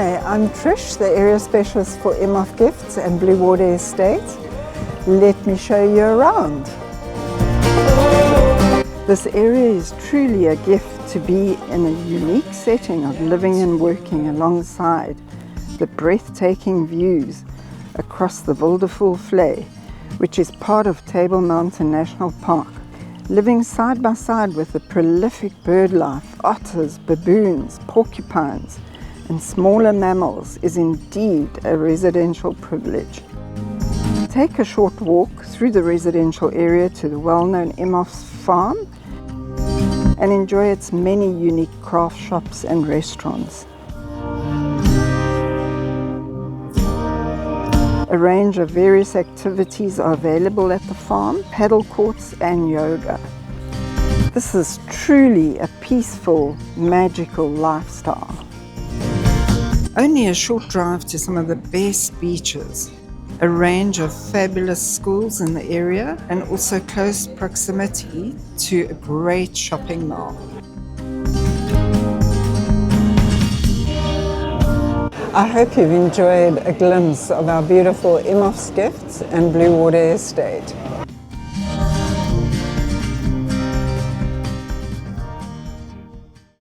Hi, I'm Trish, the area specialist for Imhoff Gifts and Bluewater Estate. Let me show you around. This area is truly a gift to be in a unique setting of living and working alongside the breathtaking views across the Wonderful Vlei, which is part of Table Mountain National Park. Living side by side with the prolific bird life, otters, baboons, porcupines, and smaller mammals is indeed a residential privilege. Take a short walk through the residential area to the well-known Imhoff's farm and enjoy its many unique craft shops and restaurants. A range of various activities are available at the farm, paddle courts and yoga. This is truly a peaceful, magical lifestyle. Only a short drive to some of the best beaches, a range of fabulous schools in the area, and also close proximity to a great shopping mall. I hope you've enjoyed a glimpse of our beautiful Imhoff's Gifts and Bluewater Estate.